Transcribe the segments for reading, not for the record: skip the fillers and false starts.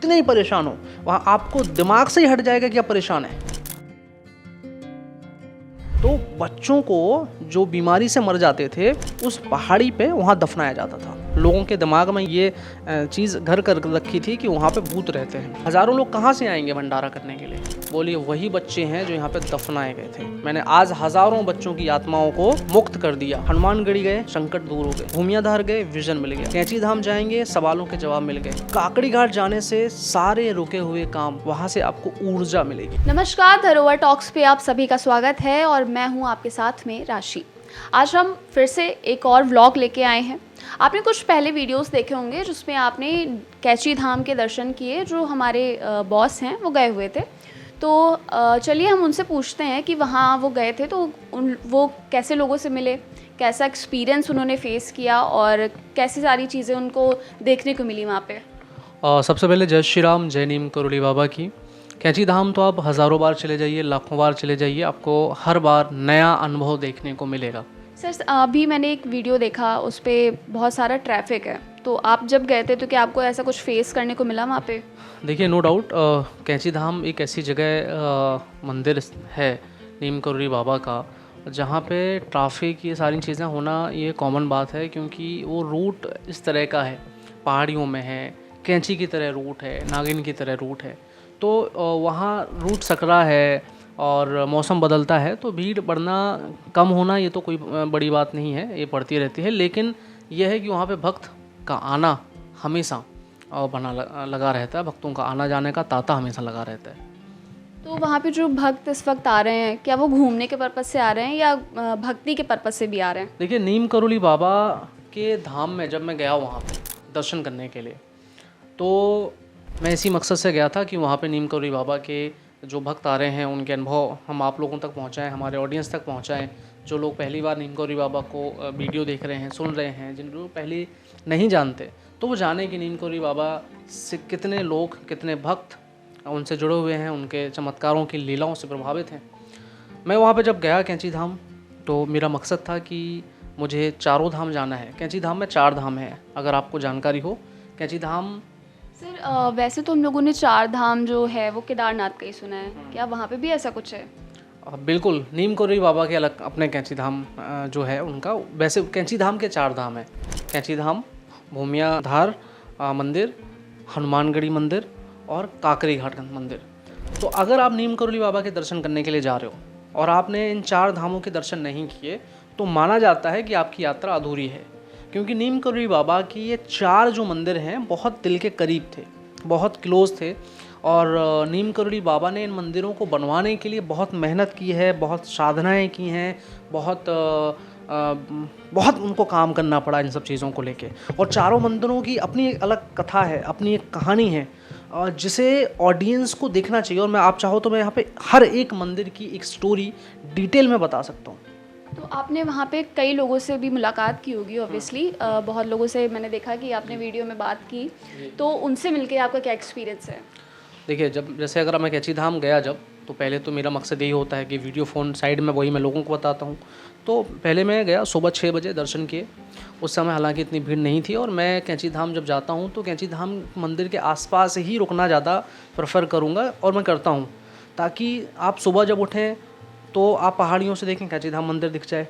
कितने ही परेशान हो, वहाँ आपको दिमाग से ही हट जाएगा कि आप परेशान हैं। तो बच्चों को जो बीमारी से मर जाते थे उस पहाड़ी पे वहाँ दफनाया जाता था। लोगों के दिमाग में ये चीज़ घर कर रखी थी कि वहाँ पे भूत रहते हैं। हज़ारों लोग कहाँ से आएंगे भंडारा करने के लिए? बोलिए वही बच्चे हैं जो यहाँ पे दफनाए गए थे। मैंने आज हज़ारों बच्चों की आत्माओं को मुक्त कर दिया। हनुमानगढ़ी गए, संकट दूर हो गए। भूमियाधार गए, विजन मिल गया। कैंची धाम जाएंगे, सवालों के जवाब मिल गए। काकड़ी घाट जाने से सारे रुके हुए काम, वहाँ से आपको ऊर्जा मिलेगी। नमस्कार, धरोहर टॉक्स पे आप सभी का स्वागत है और मैं हूँ आपके साथ में राशि। आज हम फिर से एक और व्लॉग लेके आए हैं। आपने कुछ पहले वीडियोस देखे होंगे जिसमें आपने कैंची धाम के दर्शन किए, जो हमारे बॉस हैं वो गए हुए थे। तो चलिए हम उनसे पूछते हैं कि वहाँ वो गए थे तो वो कैसे लोगों से मिले, कैसा एक्सपीरियंस उन्होंने फेस किया और कैसी सारी चीज़ें उनको देखने को मिली वहाँ पे। सबसे पहले जय श्री राम, जय नीम करोली बाबा की। कैंची धाम तो आप हज़ारों बार चले जाइए, लाखों बार चले जाइए, आपको हर बार नया अनुभव देखने को मिलेगा। सर, अभी मैंने एक वीडियो देखा, उस पर बहुत सारा ट्रैफिक है, तो आप जब गए थे तो क्या आपको ऐसा कुछ फेस करने को मिला वहाँ पे? देखिए, नो डाउट कैंची धाम एक ऐसी जगह मंदिर है नीम करोली बाबा का, जहाँ पे ट्रैफिक ये सारी चीज़ें होना ये कॉमन बात है, क्योंकि वो रूट इस तरह का है, पहाड़ियों में है, कैंची की तरह रूट है, नागिन की तरह रूट है। तो वहाँ रूट सकरा है और मौसम बदलता है, तो भीड़ बढ़ना कम होना ये तो कोई बड़ी बात नहीं है, ये बढ़ती रहती है। लेकिन यह है कि वहाँ पे भक्त का आना हमेशा बना लगा रहता है, भक्तों का आना जाने का तांता हमेशा लगा रहता है। तो वहाँ पे जो भक्त इस वक्त आ रहे हैं, क्या वो घूमने के पर्पज़ से आ रहे हैं या भक्ति के पर्पज़ से भी आ रहे हैं? देखिए, नीम करोली बाबा के धाम में जब मैं गया वहाँ पे दर्शन करने के लिए, तो मैं इसी मकसद से गया था कि वहाँ पे नीम करोली बाबा के जो भक्त आ रहे हैं उनके अनुभव हम आप लोगों तक पहुँचाएँ, हमारे ऑडियंस तक पहुँचाएँ। जो लोग पहली बार नीम करोली बाबा को वीडियो देख रहे हैं, सुन रहे हैं, जिन लोग पहले नहीं जानते, तो वो जाने कि नीम करोली बाबा से कितने लोग, कितने भक्त उनसे जुड़े हुए हैं, उनके चमत्कारों की लीलाओं से प्रभावित हैं। मैं वहाँ पे जब गया कैंची धाम, तो मेरा मकसद था कि मुझे चारों धाम जाना है। कैंची धाम में 4 धाम हैं, अगर आपको जानकारी हो। कैंची धाम सर, वैसे तो हम लोगों ने 4 धाम जो है वो केदारनाथ का ही सुना है, क्या वहाँ पे भी ऐसा कुछ है? बिल्कुल, नीम करोली बाबा के अलग अपने कैंची धाम जो है उनका। वैसे कैंची धाम के 4 धाम हैं। कैंची धाम, भूमियाधार मंदिर, हनुमानगढ़ी मंदिर और काकड़ी घाट मंदिर। तो अगर आप नीम करोली बाबा के दर्शन करने के लिए जा रहे हो और आपने इन 4 धामों के दर्शन नहीं किए, तो माना जाता है कि आपकी यात्रा अधूरी है। क्योंकि नीम करोली बाबा की ये 4 जो मंदिर हैं बहुत दिल के करीब थे, बहुत क्लोज थे। और नीम करोली बाबा ने इन मंदिरों को बनवाने के लिए बहुत मेहनत की है, बहुत साधनाएं की हैं, बहुत उनको काम करना पड़ा इन सब चीज़ों को लेके। और चारों मंदिरों की अपनी एक अलग कथा है, अपनी एक कहानी है, जिसे ऑडियंस को देखना चाहिए। और मैं आप चाहो तो मैं यहाँ पे हर एक मंदिर की एक स्टोरी डिटेल में बता सकता हूँ। तो आपने वहाँ पे कई लोगों से भी मुलाकात की होगी ऑब्वियसली, बहुत लोगों से मैंने देखा कि आपने वीडियो में बात की, तो उनसे मिलके आपका क्या एक्सपीरियंस है? देखिए, जब जैसे अगर मैं कैंची धाम गया जब, तो पहले तो मेरा मकसद यही होता है कि वीडियो फ़ोन साइड में वही मैं लोगों को बताता हूँ। तो पहले मैं गया, सुबह 6 बजे दर्शन किए। उस समय हालांकि इतनी भीड़ नहीं थी, और मैं कैंची धाम जब जाता हूँ तो कैंची धाम मंदिर के आसपास ही रुकना ज़्यादा प्रेफर करूँगा, और मैं करता हूँ, ताकि आप सुबह जब उठें तो आप पहाड़ियों से देखें, कैंची धाम मंदिर दिख जाए।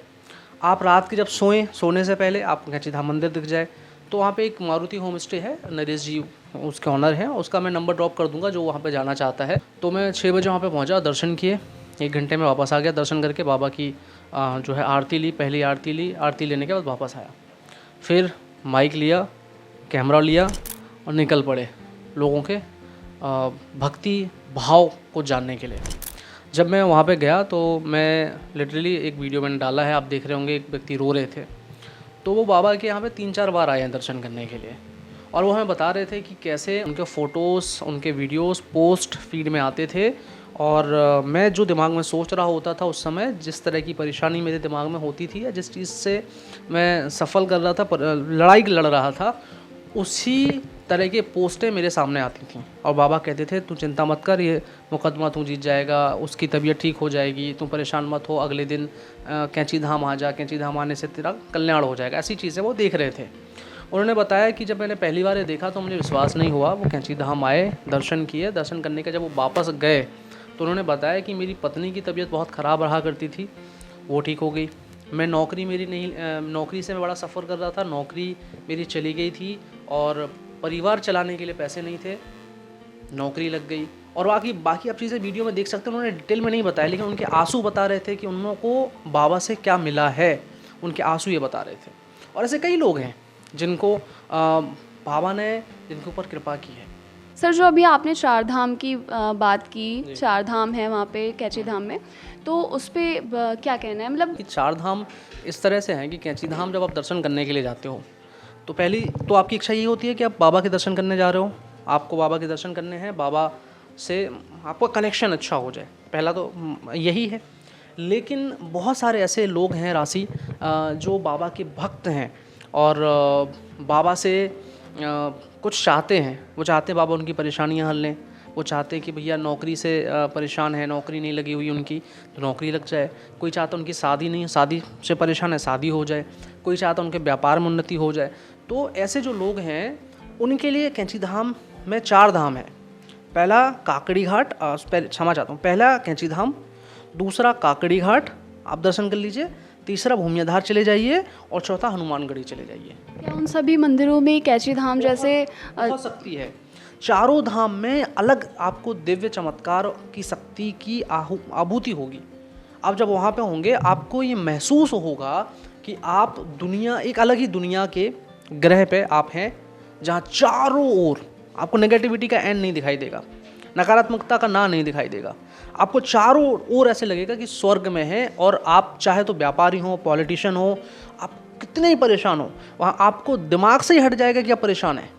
आप रात के जब सोएं, सोने से पहले आप कैंची धाम मंदिर दिख जाए। तो वहाँ पे एक मारुति होम स्टे है, नरेश जी उसके ऑनर हैं, उसका मैं नंबर ड्रॉप कर दूंगा जो वहाँ पे जाना चाहता है। तो मैं 6 बजे वहाँ पे पहुँचा, दर्शन किए, 1 घंटे में वापस आ गया। दर्शन करके बाबा की जो है आरती ली, पहली आरती ली। आरती लेने के बाद वापस आया, फिर माइक लिया, कैमरा लिया और निकल पड़े लोगों के भक्ति भाव को जानने के लिए। जब मैं वहाँ पे गया तो मैं लिटरली एक वीडियो मैंने डाला है, आप देख रहे होंगे, एक व्यक्ति रो रहे थे। तो वो बाबा के यहाँ पे 3-4 बार आए हैं दर्शन करने के लिए, और वो हमें बता रहे थे कि कैसे उनके फ़ोटोज़, उनके वीडियोस पोस्ट फीड में आते थे। और मैं जो दिमाग में सोच रहा होता था उस समय, जिस तरह की परेशानी मेरे दिमाग में होती थी या जिस चीज़ से मैं सफल कर रहा था, लड़ाई लड़ रहा था, उसी तरह के पोस्टें मेरे सामने आती थीं। और बाबा कहते थे, तू चिंता मत कर, ये मुकदमा तू जीत जाएगा, उसकी तबीयत ठीक हो जाएगी, तू परेशान मत हो, अगले दिन कैंची धाम आ जा, कैंची धाम आने से तेरा कल्याण हो जाएगा। ऐसी चीज़ें वो देख रहे थे। उन्होंने बताया कि जब मैंने पहली बार ये देखा तो मुझे विश्वास नहीं हुआ। वो कैंची धाम आए, दर्शन किए, दर्शन करने के जब वो वापस गए तो उन्होंने बताया कि मेरी पत्नी की तबीयत बहुत ख़राब रहा करती थी, वो ठीक हो गई। मैं नौकरी से मैं बड़ा सफ़र कर रहा था, नौकरी मेरी चली गई थी और परिवार चलाने के लिए पैसे नहीं थे, नौकरी लग गई। और बाकी आप चीज़ें वीडियो में देख सकते हैं, उन्होंने डिटेल में नहीं बताया, लेकिन उनके आंसू बता रहे थे कि उन लोगों को बाबा से क्या मिला है, उनके आंसू ये बता रहे थे। और ऐसे कई लोग हैं जिनको बाबा ने जिनके ऊपर कृपा की है। सर, जो अभी आपने चार धाम की बात की, चार धाम है वहाँ पे कैची धाम में, तो उस पर क्या कहना है? मतलब कि चार धाम इस तरह से हैं कि कैंची धाम जब आप दर्शन करने के लिए जाते हो तो पहली तो आपकी इच्छा यही होती है कि आप बाबा के दर्शन करने जा रहे हो, आपको बाबा के दर्शन करने हैं, बाबा से आपका कनेक्शन अच्छा हो जाए, पहला तो यही है। लेकिन बहुत सारे ऐसे लोग हैं राशि जो बाबा के भक्त हैं और बाबा से कुछ चाहते हैं, वो चाहते हैं बाबा उनकी परेशानियां हल लें, वो चाहते हैं कि भैया नौकरी से परेशान है, नौकरी नहीं लगी हुई उनकी तो नौकरी लग जाए, कोई चाहता उनकी शादी नहीं, शादी से परेशान है, शादी हो जाए, कोई चाहता उनके व्यापार में उन्नति हो जाए। तो ऐसे जो लोग हैं उनके लिए कैंची धाम में चार धाम है। पहला काकड़ी घाट, क्षमा चाहता हूँ, पहला कैंची धाम, दूसरा काकड़ी घाट आप दर्शन कर लीजिए, तीसरा भूमियाधार चले जाइए और चौथा हनुमानगढ़ी चले जाइए। क्या उन सभी मंदिरों में कैची धाम जैसे बहुत शक्ति है। चारों धाम में अलग आपको दिव्य चमत्कार की शक्ति की आभूति होगी। आप जब वहाँ पे होंगे आपको ये महसूस होगा कि आप एक अलग ही दुनिया के ग्रह पे आप हैं, जहाँ चारों ओर आपको नेगेटिविटी का एंड नहीं दिखाई देगा, नकारात्मकता का ना नहीं दिखाई देगा। आपको चारों ओर ऐसे लगेगा कि स्वर्ग में है। और आप चाहे तो व्यापारी हो, पॉलिटिशियन हो, आप कितने ही परेशान हो, वहाँ आपको दिमाग से ही हट जाएगा कि आप परेशान हैं।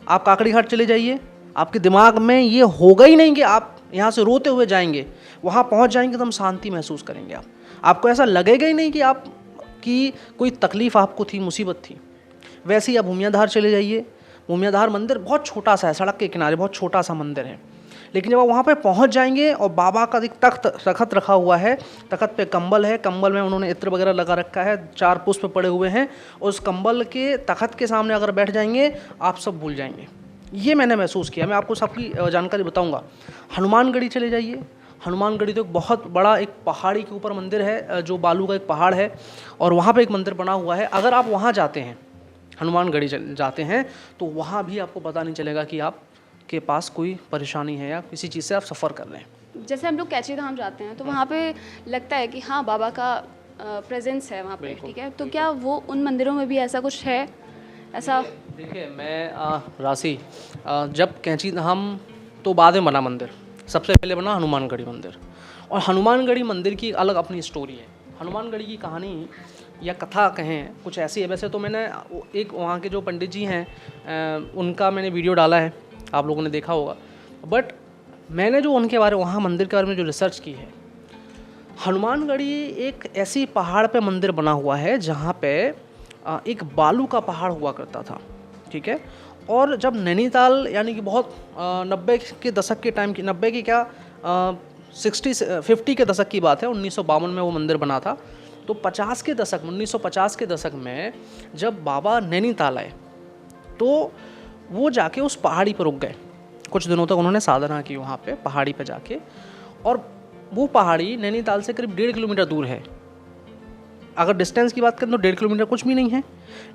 आप काकड़ी घाट चले जाइए, आपके दिमाग में ये होगा ही नहीं कि आप यहाँ से रोते हुए जाएंगे, वहाँ पहुँच जाएंगे तो हम शांति महसूस करेंगे। आपको ऐसा लगेगा ही नहीं कि कोई तकलीफ़ आपको थी, मुसीबत थी। वैसे ही आप भूमियाधार चले जाइए। भूमियाधार मंदिर बहुत छोटा सा है, सड़क के किनारे बहुत छोटा सा मंदिर है, लेकिन जब आप वहाँ पे पहुँच जाएंगे और बाबा का एक तख्त रखा हुआ है, तख्त पे कंबल है, कंबल में उन्होंने इत्र वगैरह लगा रखा है, 4 पुष्प पड़े हुए हैं, और उस कंबल के तख्त के सामने अगर बैठ जाएंगे आप सब भूल जाएंगे। ये मैंने महसूस किया। मैं आपको सबकी जानकारी बताऊँगा। हनुमानगढ़ी चले जाइए। हनुमानगढ़ी तो एक बहुत बड़ा एक पहाड़ी के ऊपर मंदिर है, जो बालू का एक पहाड़ है, और वहाँ पर एक मंदिर बना हुआ है। अगर आप वहाँ जाते हैं, हनुमानगढ़ी जाते हैं, तो वहाँ भी आपको पता नहीं चलेगा कि आप के पास कोई परेशानी है या किसी चीज़ से आप सफ़र कर रहे हैं। जैसे हम लोग कैची धाम जाते हैं तो वहाँ पे लगता है कि हाँ बाबा का प्रेजेंस है वहाँ पे, ठीक है, तो क्या वो उन मंदिरों में भी ऐसा कुछ है? ऐसा देखिए मैं राशि जब कैंची धाम तो बाद में बना मंदिर, सबसे पहले बना हनुमानगढ़ी मंदिर। और हनुमानगढ़ी मंदिर की अलग अपनी स्टोरी है। हनुमानगढ़ी की कहानी या कथा कहें कुछ ऐसी है। वैसे तो मैंने एक वहाँ के जो पंडित जी हैं उनका मैंने वीडियो डाला है, आप लोगों ने देखा होगा। बट मैंने जो उनके बारे वहाँ मंदिर के बारे में जो रिसर्च की है, हनुमानगढ़ी एक ऐसी पहाड़ पे मंदिर बना हुआ है जहाँ पे एक बालू का पहाड़ हुआ करता था, ठीक है। और जब नैनीताल यानी कि बहुत 90 के दशक के टाइम की, 90 की क्या 50 के दशक की बात है, 1952 में वो मंदिर बना था। तो 1950 के दशक में जब बाबा नैनीताल आए तो वो जाके उस पहाड़ी पर रुक गए। कुछ दिनों तक उन्होंने साधना की वहाँ पे पहाड़ी पे जाके, और वो पहाड़ी नैनीताल से करीब 1.5 किलोमीटर दूर है। अगर डिस्टेंस की बात करें तो 1.5 किलोमीटर कुछ भी नहीं है,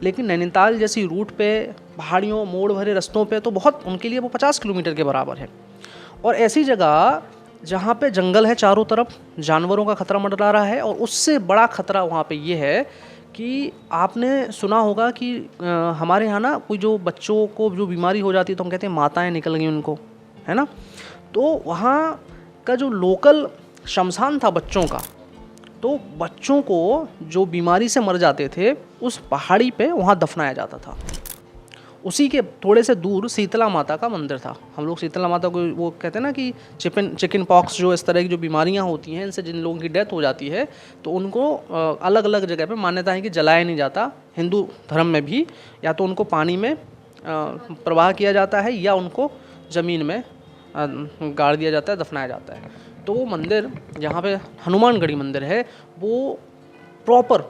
लेकिन नैनीताल जैसी रूट पे पहाड़ियों मोड़ भरे रास्तों पे तो बहुत, उनके लिए वो 50 किलोमीटर के बराबर है। और ऐसी जगह जहाँ पे जंगल है, चारों तरफ जानवरों का खतरा मंडरा रहा है, और उससे बड़ा खतरा वहाँ पे ये है कि आपने सुना होगा कि हमारे यहाँ ना कोई जो बच्चों को जो बीमारी हो जाती है तो हम कहते हैं माताएं निकल गई उनको, है ना। तो वहाँ का जो लोकल शमशान था बच्चों का, तो बच्चों को जो बीमारी से मर जाते थे उस पहाड़ी पे वहाँ दफनाया जाता था। उसी के थोड़े से दूर शीतला माता का मंदिर था। हम लोग शीतला माता को वो कहते हैं ना कि चिकन पॉक्स जो इस तरह की जो बीमारियां होती हैं, इनसे जिन लोगों की डेथ हो जाती है तो उनको अलग अलग जगह पे मान्यता है कि जलाया नहीं जाता। हिंदू धर्म में भी या तो उनको पानी में प्रवाह किया जाता है या उनको ज़मीन में गाड़ दिया जाता है, दफनाया जाता है। तो वो मंदिर जहाँ पे हनुमानगढ़ी मंदिर है वो प्रॉपर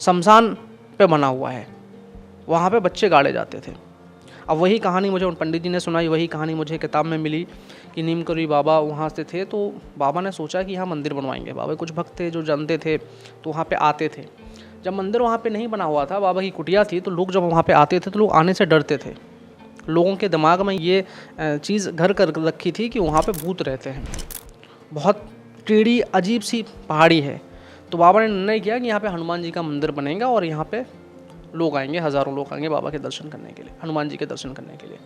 शमशान पे बना हुआ है। वहाँ पे बच्चे गाड़े जाते थे। अब वही कहानी मुझे उन पंडित जी ने सुनाई, वही कहानी मुझे किताब में मिली कि नीम करोली बाबा वहाँ से थे। तो बाबा ने सोचा कि यहाँ मंदिर बनवाएंगे। बाबा कुछ भक्त थे जो जानते थे, तो वहाँ पे आते थे। जब मंदिर वहाँ पे नहीं बना हुआ था, बाबा की कुटिया थी, तो लोग जब वहाँ पे आते थे तो लोग आने से डरते थे। लोगों के दिमाग में ये चीज़ घर कर रखी थी कि वहाँ पे भूत रहते हैं। बहुत टेढ़ी अजीब सी पहाड़ी है। तो बाबा ने निर्णय किया कि यहाँ पे हनुमान जी का मंदिर बनेगा और यहाँ पे लोग आएंगे, हज़ारों लोग आएंगे बाबा के दर्शन करने के लिए, हनुमान जी के दर्शन करने के लिए।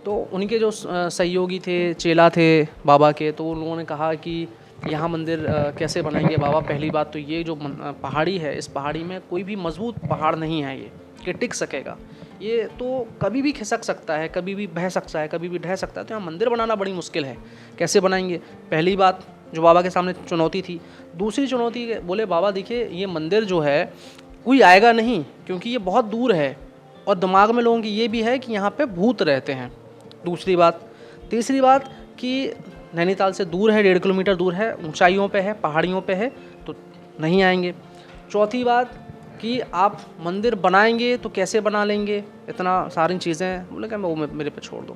तो उनके जो सहयोगी थे, चेला थे बाबा के, तो उन लोगों ने कहा कि यहाँ मंदिर कैसे बनाएंगे बाबा। पहली बात तो ये जो पहाड़ी है, इस पहाड़ी में कोई भी मजबूत पहाड़ नहीं है ये कि टिक सकेगा। ये तो कभी भी खिसक सकता है, कभी भी बह सकता है, कभी भी ढह सकता है। तो यहाँ मंदिर बनाना बड़ी मुश्किल है, कैसे बनाएंगे। पहली बात जो बाबा के सामने चुनौती थी। दूसरी चुनौती, बोले बाबा देखिए ये मंदिर जो है कोई आएगा नहीं, क्योंकि ये बहुत दूर है और दिमाग में लोगों की ये भी है कि यहाँ पे भूत रहते हैं। दूसरी बात। तीसरी बात कि नैनीताल से दूर है, 1.5 किलोमीटर दूर है, ऊंचाइयों पे है, पहाड़ियों पे है, तो नहीं आएंगे। चौथी बात कि आप मंदिर बनाएंगे तो कैसे बना लेंगे, इतना सारी चीज़ें। बोले कि वो मेरे पे छोड़ दो।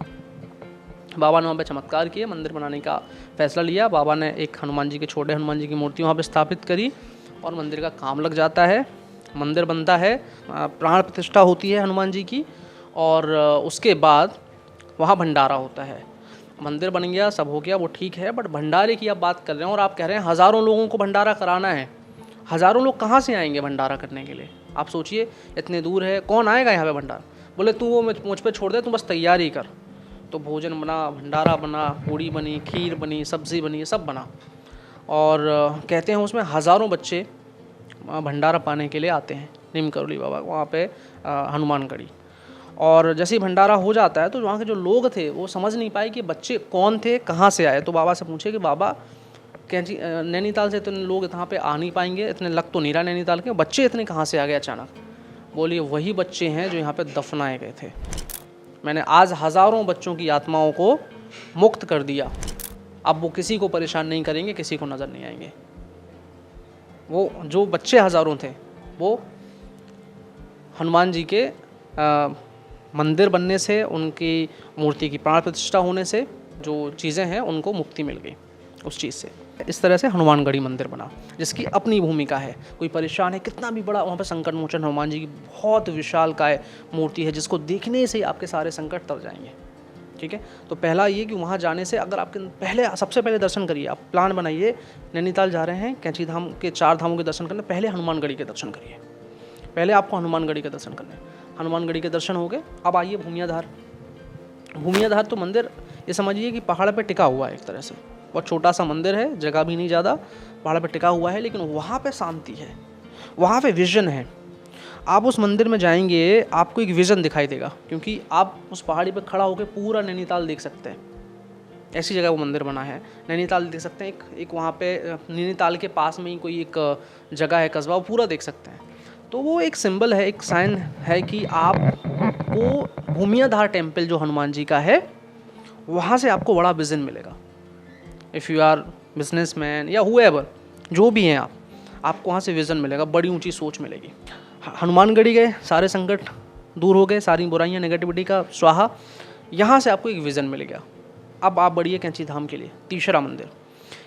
बाबा ने वहाँ पे चमत्कार किए, मंदिर बनाने का फैसला लिया। बाबा ने एक हनुमान जी के, छोटे हनुमान जी की मूर्ति वहाँ पे स्थापित करी और मंदिर का काम लग जाता है, मंदिर बनता है, प्राण प्रतिष्ठा होती है हनुमान जी की। और उसके बाद वहाँ भंडारा होता है। मंदिर बन गया, सब हो गया, वो ठीक है, बट भंडारे की आप बात कर रहे हैं और आप कह रहे हैं हज़ारों लोगों को भंडारा कराना है। हज़ारों लोग कहाँ से आएंगे भंडारा करने के लिए? आप सोचिए, इतने दूर है, कौन आएगा यहाँ पे भंडारा? बोले तू वो मुझ पे छोड़ दे, तू बस तैयारी कर। तो भोजन बना, भंडारा बना, पूड़ी बनी, खीर बनी, सब्ज़ी बनी, सब बना। और कहते हैं उसमें हज़ारों बच्चे भंडारा पाने के लिए आते हैं नीम करोली बाबा वहाँ पे हनुमानगढ़ी। और जैसे ही भंडारा हो जाता है तो वहाँ के जो लोग थे वो समझ नहीं पाए कि बच्चे कौन थे, कहाँ से आए। तो बाबा से पूछे कि बाबा कैंची नैनीताल से तो लोग यहाँ पे आ नहीं पाएंगे, इतने लग तो नहीं रहा नैनीताल के, बच्चे इतने कहाँ से आ गए अचानक? बोलिए वही बच्चे हैं जो यहाँ पे दफनाए गए थे। मैंने आज हज़ारों बच्चों की आत्माओं को मुक्त कर दिया। अब वो किसी को परेशान नहीं करेंगे, किसी को नज़र नहीं आएंगे। वो जो बच्चे हज़ारों थे वो हनुमान जी के मंदिर बनने से, उनकी मूर्ति की प्राण प्रतिष्ठा होने से जो चीज़ें हैं उनको मुक्ति मिल गई उस चीज़ से। इस तरह से हनुमानगढ़ी मंदिर बना, जिसकी अपनी भूमिका है। कोई परेशान है, कितना भी बड़ा वहाँ पर संकट मोचन हनुमान जी की बहुत विशालकाय मूर्ति है, जिसको देखने से ही आपके सारे संकट तर जाएंगे। ठीक है, तो पहला ये कि वहाँ जाने से अगर आपके सबसे पहले दर्शन करिए, आप प्लान बनाइए, नैनीताल जा रहे हैं, कैंची धाम के 4 धामों के दर्शन करने, पहले हनुमानगढ़ी के दर्शन करिए। पहले आपको हनुमानगढ़ी के दर्शन करने, हनुमानगढ़ी के दर्शन हो गए। अब आइए भूमियाधार। भूमियाधार तो मंदिर ये समझिए कि पहाड़ पे टिका हुआ है एक तरह से। बहुत छोटा सा मंदिर है, जगह भी नहीं ज़्यादा, पहाड़ पे टिका हुआ है, लेकिन वहाँ पे शांति है, वहाँ पे विजन है। आप उस मंदिर में जाएंगे, आपको एक विज़न दिखाई देगा, क्योंकि आप उस पहाड़ी पे खड़ा होकर पूरा नैनीताल देख सकते हैं। ऐसी जगह वो मंदिर बना है, नैनीताल देख सकते हैं। एक वहाँ पे नैनीताल के पास में ही कोई एक जगह है, कस्बा, वो पूरा देख सकते हैं। तो वो एक सिंबल है, एक साइन है कि आपको भूमियाधार टेम्पल जो हनुमान जी का है, वहाँ से आपको बड़ा विज़न मिलेगा। इफ़ यू आर बिजनेसमैन या हुएवर, जो भी हैं आपको वहाँ से विज़न मिलेगा, बड़ी ऊंची सोच मिलेगी। हनुमानगढ़ी गए, सारे संकट दूर हो गए, सारी बुराइयाँ, नेगेटिविटी का स्वाहा। यहाँ से आपको एक विज़न मिल गया। अब आप बढ़िए कैंची धाम के लिए, तीसरा मंदिर।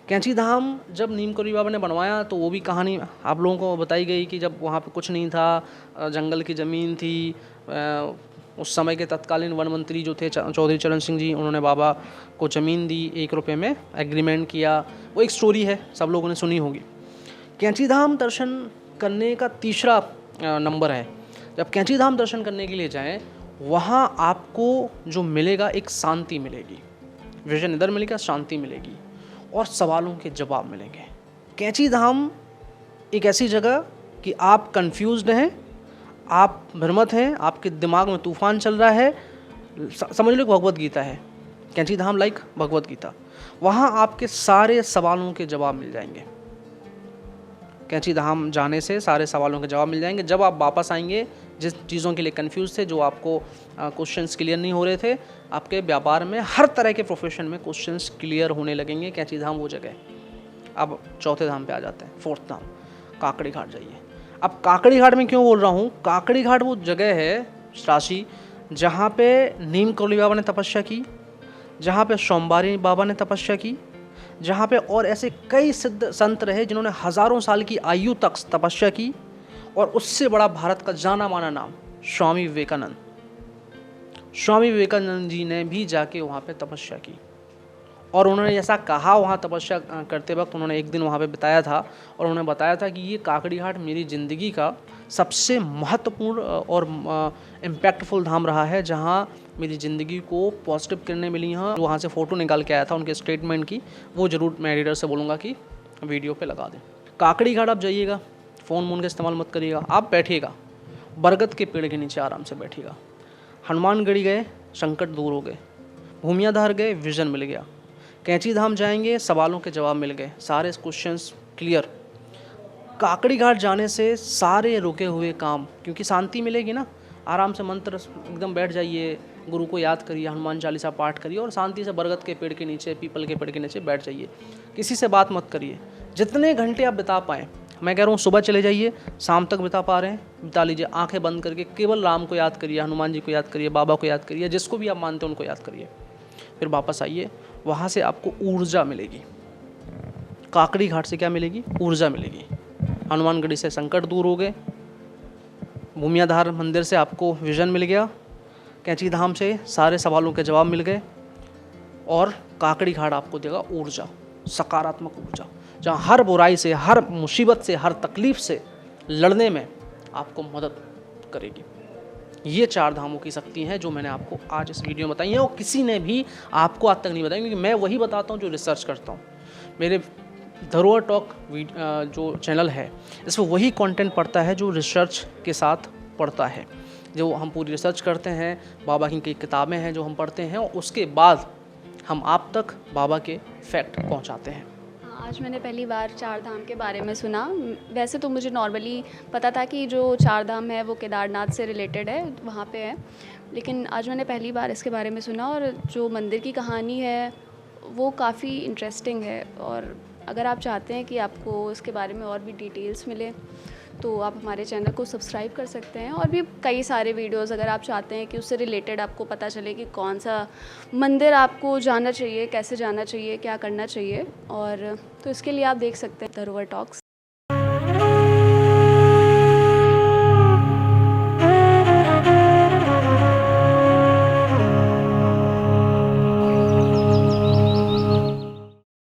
कैंची धाम जब नीम करोली बाबा ने बनवाया तो वो भी कहानी आप लोगों को बताई गई कि जब वहाँ पे कुछ नहीं था, जंगल की ज़मीन थी। उस समय के तत्कालीन वन मंत्री जो थे चौधरी चरण सिंह जी, उन्होंने बाबा को ज़मीन दी, 1 रुपये में एग्रीमेंट किया। वो एक स्टोरी है, सब लोगों ने सुनी होगी। कैंची धाम दर्शन करने का तीसरा नंबर है। जब कैंची धाम दर्शन करने के लिए जाएं, वहाँ आपको जो मिलेगा एक शांति मिलेगी, विजन इधर मिलेगा, शांति मिलेगी और सवालों के जवाब मिलेंगे। कैंची धाम एक ऐसी जगह कि आप कंफ्यूज्ड हैं, आप भ्रमित हैं, आपके दिमाग में तूफान चल रहा है, समझ लो भगवत गीता है कैंची धाम, लाइक भगवत गीता। वहाँ आपके सारे सवालों के जवाब मिल जाएंगे। कैंची धाम जाने से सारे सवालों के जवाब मिल जाएंगे। जब आप वापस आएंगे, जिस चीज़ों के लिए कंफ्यूज थे, जो आपको क्वेश्चंस क्लियर नहीं हो रहे थे, आपके व्यापार में, हर तरह के प्रोफेशन में क्वेश्चंस क्लियर होने लगेंगे। कैंची धाम वो जगह है। अब चौथे धाम पे आ जाते हैं, 4th धाम, काकड़ी घाट जाइए। अब काकड़ी घाट में क्यों बोल रहा हूँ, काकड़ी घाट वो जगह है राशि जहाँ पे नीम करोली बाबा ने तपस्या की, जहाँ पे सोमवारी बाबा ने तपस्या की, जहाँ पे और ऐसे कई सिद्ध संत रहे जिन्होंने हज़ारों साल की आयु तक तपस्या की। और उससे बड़ा भारत का जाना माना नाम स्वामी विवेकानंद, स्वामी विवेकानंद जी ने भी जाके वहाँ पे तपस्या की। और उन्होंने ऐसा कहा वहाँ तपस्या करते वक्त, उन्होंने एक दिन वहाँ पे बिताया था और उन्होंने बताया था कि ये काकड़ी घाट मेरी ज़िंदगी का सबसे महत्वपूर्ण और इम्पैक्टफुल धाम रहा है, जहाँ मेरी ज़िंदगी को पॉजिटिव किरणें मिली हैं। वहाँ से फ़ोटो निकाल के आया था उनके स्टेटमेंट की, वो ज़रूर मैं एडिटर से बोलूँगा कि वीडियो पे लगा दें। काकड़ी घाट आप जाइएगा, फ़ोन वोन का इस्तेमाल मत करिएगा, आप बैठिएगा बरगद के पेड़ के नीचे आराम से बैठिएगा। हनुमानगढ़ी गए, संकट दूर हो गए। भूमियाधार गए, विज़न मिल गया। कैंची धाम जाएंगे, सवालों के जवाब मिल गए, सारे क्वेश्चंस क्लियर। काकड़ी घाट जाने से सारे रुके हुए काम, क्योंकि शांति मिलेगी ना, आराम से मंत्र एकदम बैठ जाइए, गुरु को याद करिए, हनुमान चालीसा पाठ करिए और शांति से बरगद के पेड़ के नीचे, पीपल के पेड़ के नीचे बैठ जाइए। किसी से बात मत करिए, जितने घंटे आप बिता पाएँ। मैं कह रहा हूँ सुबह चले जाइए, शाम तक बिता पा रहे हैं बिता लीजिए। आंखें बंद करके केवल राम को याद करिए, हनुमान जी को याद करिए, बाबा को याद करिए, जिसको भी आप मानते हैं उनको याद करिए। फिर वापस आइए, वहाँ से आपको ऊर्जा मिलेगी। काकड़ी घाट से क्या मिलेगी? ऊर्जा मिलेगी। हनुमानगढ़ी से संकट दूर हो गए, भूमियाधार मंदिर से आपको विजन मिल गया, कैंची धाम से सारे सवालों के जवाब मिल गए और काकड़ी घाट आपको देगा ऊर्जा, सकारात्मक ऊर्जा, जहाँ हर बुराई से, हर मुसीबत से, हर तकलीफ से लड़ने में आपको मदद करेगी। ये 4 धामों की शक्ति है जो मैंने आपको आज इस वीडियो में बताई है और किसी ने भी आपको आज तक नहीं बताई, क्योंकि मैं वही बताता हूँ जो रिसर्च करता हूँ। मेरे धरोहर टॉक जो चैनल है, इसमें वही कंटेंट पड़ता है जो रिसर्च के साथ पड़ता है, जो हम पूरी रिसर्च करते हैं। बाबा की कई किताबें हैं जो हम पढ़ते हैं और उसके बाद हम आप तक बाबा के फैक्ट पहुँचाते हैं। आज मैंने पहली बार 4 धाम के बारे में सुना। वैसे तो मुझे नॉर्मली पता था कि जो 4 धाम है वो केदारनाथ से रिलेटेड है, वहाँ पे है, लेकिन आज मैंने पहली बार इसके बारे में सुना। और जो मंदिर की कहानी है वो काफ़ी इंटरेस्टिंग है। और अगर आप चाहते हैं कि आपको इसके बारे में और भी डिटेल्स मिले तो आप हमारे चैनल को सब्सक्राइब कर सकते हैं। और भी कई सारे वीडियोस अगर आप चाहते हैं कि उससे रिलेटेड आपको पता चले कि कौन सा मंदिर आपको जाना चाहिए, कैसे जाना चाहिए, क्या करना चाहिए, और तो इसके लिए आप देख सकते हैं धरोहर टॉक्स।